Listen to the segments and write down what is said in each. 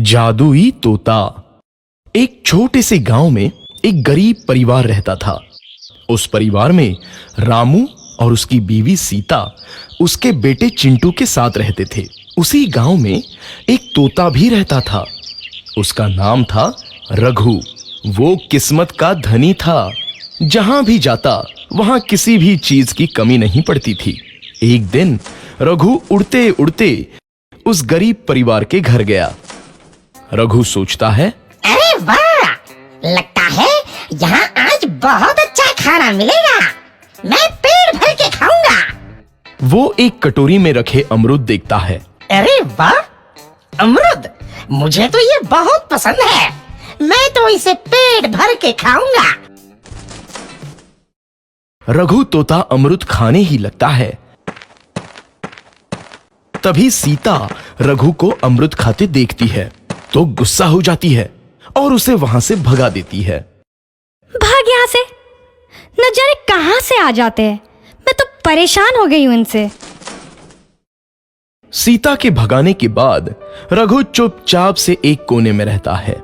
जादुई तोता। एक छोटे से गांव में एक गरीब परिवार रहता था। उस परिवार में रामू और उसकी बीवी सीता उसके बेटे चिंटू के साथ रहते थे। उसी गांव में एक तोता भी रहता था। उसका नाम था रघु। वो किस्मत का धनी था। जहां भी जाता वहां किसी भी चीज की कमी नहीं पड़ती थी। एक दिन रघु उड़ते उड़ते उस गरीब परिवार के घर गया। रघु सोचता है, अरे वाह, लगता है यहाँ आज बहुत अच्छा खाना मिलेगा। मैं पेट भर के खाऊंगा। वो एक कटोरी में रखे अमरूद देखता है। अरे वाह, अमरूद, मुझे तो ये बहुत पसंद है। मैं तो इसे पेट भर के खाऊंगा। रघु तोता अमरूद खाने ही लगता है। तभी सीता रघु को अमरूद खाते देखती है तो गुस्सा हो जाती है और उसे वहां से भगा देती है। भाग यहाँ से, न जाने कहां से आ जाते हैं। मैं तो परेशान हो गई हूं इनसे। सीता के भगाने के बाद रघु चुपचाप से एक कोने में रहता है।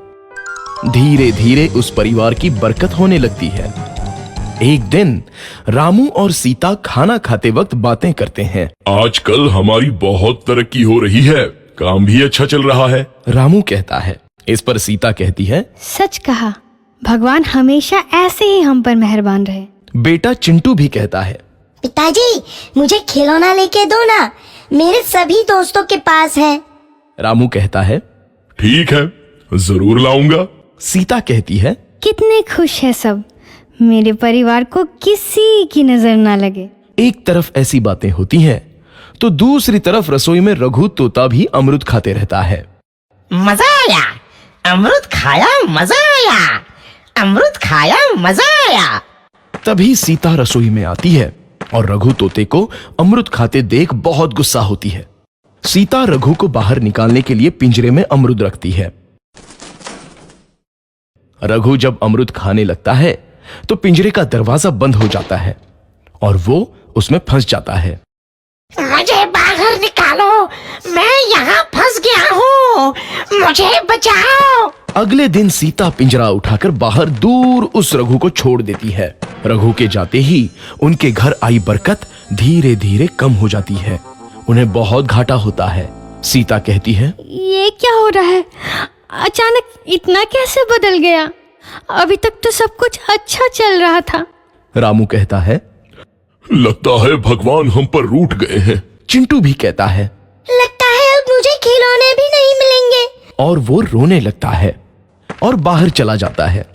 धीरे धीरे उस परिवार की बरकत होने लगती है। एक दिन रामू और सीता खाना खाते वक्त बातें करते हैं। आजकल हमारी बहुत तरक्की हो रही है, काम भी अच्छा चल रहा है। रामू कहता है। इस पर सीता कहती है, सच कहा, भगवान हमेशा ऐसे ही हम पर मेहरबान रहे। बेटा चिंटू भी कहता है, पिताजी, मुझे खिलौना लेके दो ना, मेरे सभी दोस्तों के पास है। रामू कहता है, ठीक है, जरूर लाऊंगा। सीता कहती है, कितने खुश है सब, मेरे परिवार को किसी की नजर ना लगे। एक तरफ ऐसी बातें होती हैं तो दूसरी तरफ रसोई में रघु तोता भी अमरूद खाते रहता है। मजा आया, अमरूद खाया, मजा आया, अमरूद खाया, मजा आया। तभी सीता रसोई में आती है और रघु तोते को अमरूद खाते देख बहुत गुस्सा होती है। सीता रघु को बाहर निकालने के लिए पिंजरे में अमरूद रखती है। रघु जब अमरूद खाने लगता है तो पिंजरे का दरवाजा बंद हो जाता है और वो उसमें फंस जाता है। मुझे बाहर निकालो, मैं यहाँ फंस गया हूँ, मुझे बचाओ। अगले दिन सीता पिंजरा उठाकर बाहर दूर उस रघु को छोड़ देती है। रघु के जाते ही उनके घर आई बरकत धीरे धीरे कम हो जाती है। उन्हें बहुत घाटा होता है। सीता कहती है, ये क्या हो रहा है? अचानक इतना कैसे बदल गया? अभी तक तो सब कुछ अच्छा चल रहा था। रामू कहता है, लगता है भगवान हम पर रूठ गए हैं। चिंटू भी कहता है, लगता है अब मुझे खिलौने भी नहीं मिलेंगे। और वो रोने लगता है और बाहर चला जाता है।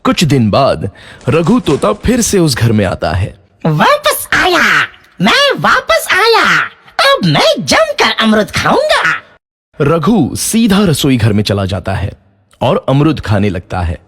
कुछ दिन बाद रघु तोता फिर से उस घर में आता है। वापस आया, मैं वापस आया। अब मैं जमकर अमरूद खाऊंगा। रघु सीधा रसोई घर में चला जाता है और अमरूद खाने लगता है।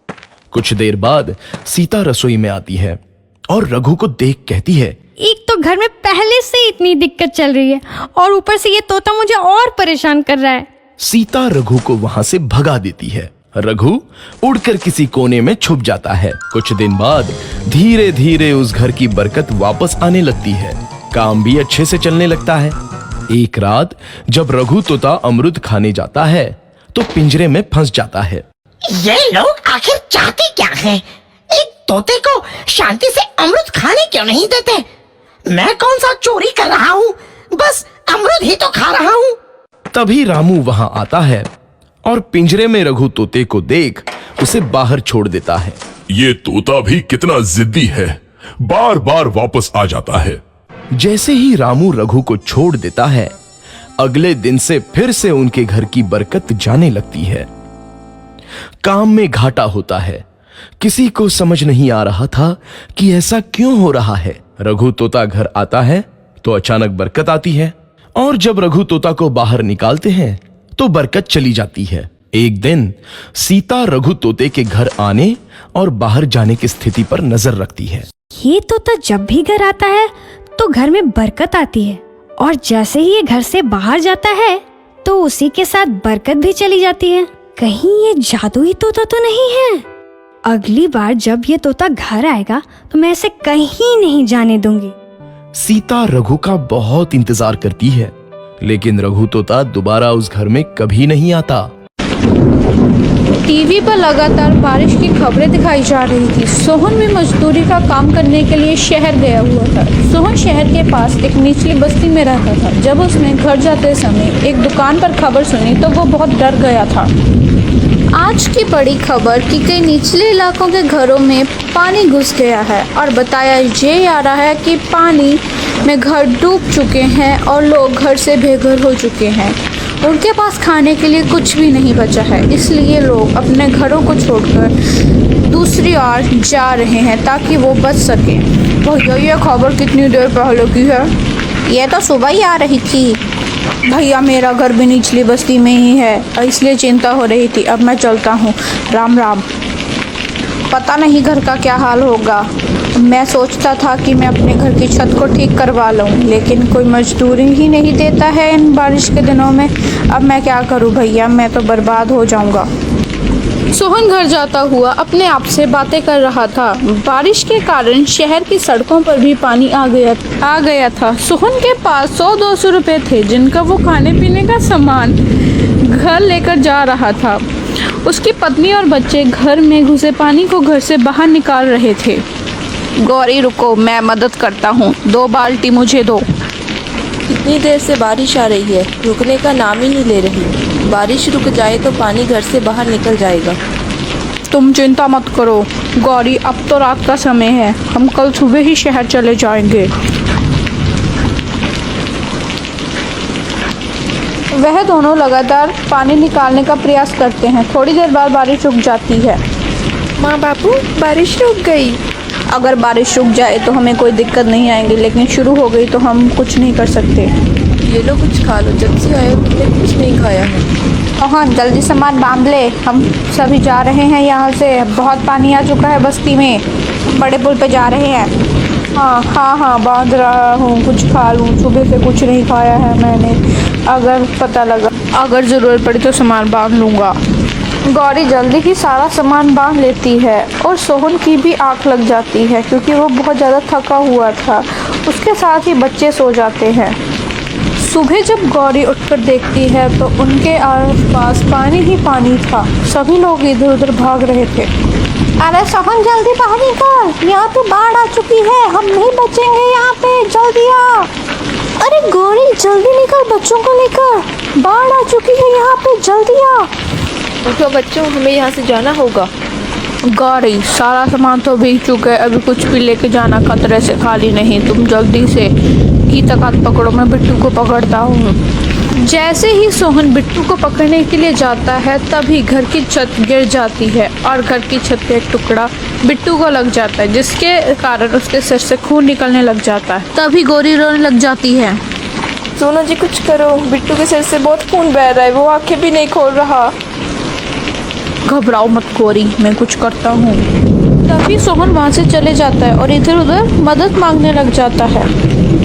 कुछ देर बाद सीता रसोई में आती है और रघु को देख कहती है, एक तो घर में पहले से इतनी दिक्कत चल रही है और ऊपर से ये तोता मुझे और परेशान कर रहा है। सीता रघु को वहां से भगा देती है। रघु उड़कर किसी कोने में छुप जाता है। कुछ दिन बाद धीरे धीरे उस घर की बरकत वापस आने लगती है। काम भी अच्छे से चलने लगता है। एक रात जब रघु तोता अमरूद खाने जाता है तो पिंजरे में फंस जाता है। ये लोग आखिर चाहते क्या हैं? एक तोते को शांति से अमरूद खाने क्यों नहीं देते? मैं कौन सा चोरी कर रहा हूँ? बस अमरूद ही तो खा रहा हूँ। तभी रामू वहां आता है और पिंजरे में रघु तोते को देख उसे बाहर छोड़ देता है। ये तोता भी कितना जिद्दी है, बार बार वापस आ जाता है। जैसे ही रामू रघु को छोड़ देता है, अगले दिन से फिर से उनके घर की बरकत जाने लगती है। काम में घाटा होता है। किसी को समझ नहीं आ रहा था कि ऐसा क्यों हो रहा है। रघु तोता घर आता है तो अचानक बरकत आती है और जब रघु तोता को बाहर निकालते हैं तो बरकत चली जाती है। एक दिन सीता रघु तोते के घर आने और बाहर जाने की स्थिति पर नजर रखती है। ये तोता जब भी घर आता है तो घर में बरकत आती है और जैसे ही ये घर से बाहर जाता है तो उसी के साथ बरकत भी चली जाती है। कहीं ये जादुई तोता तो नहीं है? अगली बार जब ये तोता घर आएगा तो मैं इसे कहीं नहीं जाने दूंगी। सीता रघु का बहुत इंतजार करती है लेकिन रघु तोता दोबारा उस घर में कभी नहीं आता। टीवी पर लगातार बारिश की खबरें दिखाई जा रही थी। सोहन भी मजदूरी का काम करने के लिए शहर गया हुआ था। सोहन शहर के पास एक निचली बस्ती में रहता था। जब उसने घर जाते समय एक दुकान पर खबर सुनी तो वो बहुत डर गया था। आज की बड़ी खबर कि कई निचले इलाकों के घरों में पानी घुस गया है और बताया ये आ रहा है कि पानी में घर डूब चुके हैं और लोग घर से बेघर हो चुके हैं। उनके पास खाने के लिए कुछ भी नहीं बचा है, इसलिए लोग अपने घरों को छोड़कर दूसरी ओर जा रहे हैं ताकि वो बच सकें। भैया ये खबर कितनी देर पहले की है? ये तो सुबह ही आ रही थी। भैया मेरा घर भी निचली बस्ती में ही है, इसलिए चिंता हो रही थी। अब मैं चलता हूँ, राम राम। पता नहीं घर का क्या हाल होगा। मैं सोचता था कि मैं अपने घर की छत को ठीक करवा लूं, लेकिन कोई मजदूरी ही नहीं देता है इन बारिश के दिनों में। अब मैं क्या करूं भैया, मैं तो बर्बाद हो जाऊंगा। सोहन घर जाता हुआ अपने आप से बातें कर रहा था। बारिश के कारण शहर की सड़कों पर भी पानी आ गया था। सोहन के पास 100-200 रुपए थे, जिनका वो खाने पीने का सामान घर लेकर जा रहा था। उसकी पत्नी और बच्चे घर में घुसे पानी को घर से बाहर निकाल रहे थे। गौरी रुको, मैं मदद करता हूँ, 2 बाल्टी मुझे दो। कितनी देर से बारिश आ रही है, रुकने का नाम ही नहीं ले रही। बारिश रुक जाए तो पानी घर से बाहर निकल जाएगा। तुम चिंता मत करो गौरी, अब तो रात का समय है, हम कल सुबह ही शहर चले जाएंगे। वह दोनों लगातार पानी निकालने का प्रयास करते हैं। थोड़ी देर बाद बारिश रुक जाती है। माँ बापू, बारिश रुक गई। अगर बारिश रुक जाए तो हमें कोई दिक्कत नहीं आएगी, लेकिन शुरू हो गई तो हम कुछ नहीं कर सकते। ये लो कुछ खा लो, जब से आए हो तुमने कुछ नहीं खाया है। हाँ जल्दी सामान बांध ले, हम सभी जा रहे हैं यहाँ से। बहुत पानी आ चुका है बस्ती में, बड़े पुल पे जा रहे हैं। हाँ बांध रहा हूँ, कुछ खा लूँ, सुबह से कुछ नहीं खाया है मैंने। अगर ज़रूरत पड़ी तो सामान बांध लूँगा। गौरी जल्दी ही सारा सामान बांध लेती है और सोहन की भी आँख लग जाती है क्योंकि वो बहुत ज़्यादा थका हुआ था। उसके साथ ही बच्चे सो जाते हैं। सुबह जब गौरी उठकर देखती है तो उनके आसपास पानी ही पानी था। सभी लोग इधर उधर भाग रहे थे। अरे सोहन जल्दी बाहर निकल, यहाँ पे बाढ़ आ चुकी है, हम नहीं बचेंगे यहाँ पे, जल्दी आ। अरे गौरी जल्दी निकल, बच्चों को लेकर, बाढ़ आ चुकी है यहाँ पे, जल्दी आ। उठो बच्चों, हमें यहाँ से जाना होगा। गौरी सारा सामान तो भीग चुका है, अभी कुछ भी लेके जाना खतरे से खाली नहीं। तुम जल्दी से की तक पकड़ो, मैं बिट्टू को पकड़ता हूँ। जैसे ही सोहन बिट्टू को पकड़ने के लिए जाता है तभी घर की छत गिर जाती है और घर की छत का एक टुकड़ा बिट्टू को लग जाता है, जिसके कारण उसके सिर से खून निकलने लग जाता है। तभी गौरी रोने लग जाती है। सोनू जी कुछ करो, बिट्टू के सिर से बहुत खून बह रहा है, वो आंखें भी नहीं खोल रहा। घबराओ मत गौरी, मैं कुछ करता हूँ। तभी सोहन वहाँ से चले जाता है और इधर उधर मदद मांगने लग जाता है।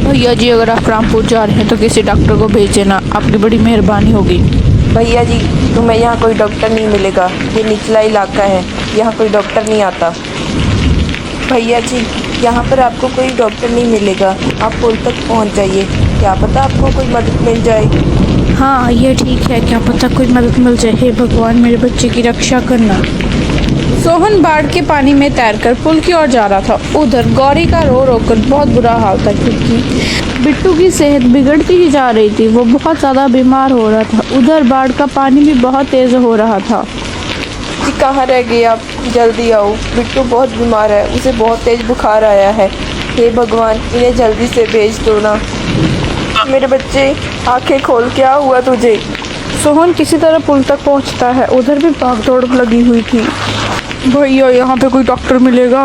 भैया जी अगर आप रामपुर जा रहे हैं तो किसी डॉक्टर को भेज देना, आपकी बड़ी मेहरबानी होगी। भैया जी तुम्हें यहाँ कोई डॉक्टर नहीं मिलेगा, ये निचला इलाका है, यहाँ कोई डॉक्टर नहीं आता। भैया जी यहाँ पर आपको कोई डॉक्टर नहीं मिलेगा, आप पुल तक पहुँच जाइए, क्या पता आपको कोई मदद मिल जाए। हाँ ये ठीक है, क्या पता कोई मदद मिल जाए। हे भगवान मेरे बच्चे की रक्षा करना। सोहन बाढ़ के पानी में तैरकर पुल की ओर जा रहा था। उधर गौरी का रो रो कर बहुत बुरा हाल था क्योंकि बिट्टू की सेहत बिगड़ती ही जा रही थी, वो बहुत ज़्यादा बीमार हो रहा था। उधर बाढ़ का पानी भी बहुत तेज़ हो रहा था। जी कहाँ रह गए आप, जल्दी आओ, बिट्टू बहुत बीमार है, उसे बहुत तेज बुखार आया है। हे भगवान इन्हें जल्दी से भेज दो ना। मेरे बच्चे आंखें खोल, क्या हुआ तुझे? सोहन किसी तरह पुल तक पहुंचता है। उधर भी भाग दौड़ लगी हुई थी। भैया यहाँ पे कोई डॉक्टर मिलेगा?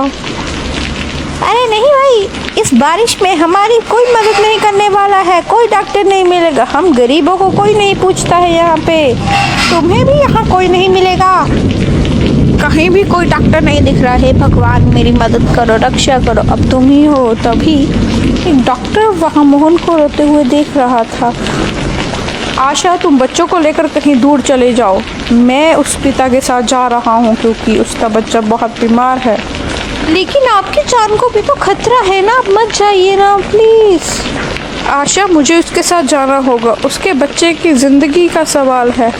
अरे नहीं भाई, इस बारिश में हमारी कोई मदद नहीं करने वाला है, कोई डॉक्टर नहीं मिलेगा। हम गरीबों को कोई नहीं पूछता है यहाँ पे, तुम्हें भी यहाँ कोई नहीं मिलेगा। कहीं भी कोई डॉक्टर नहीं दिख रहा है। भगवान मेरी मदद करो, रक्षा करो, अब तुम ही हो। तभी एक डॉक्टर वहाँ मोहन को रोते हुए देख रहा था। आशा तुम बच्चों को लेकर कहीं दूर चले जाओ, मैं उस पिता के साथ जा रहा हूँ क्योंकि उसका बच्चा बहुत बीमार है। लेकिन आपकी जान को भी तो खतरा है ना, आप मत जाइए ना प्लीज। आशा मुझे उसके साथ जाना होगा, उसके बच्चे की जिंदगी का सवाल है।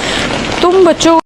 तुम बच्चों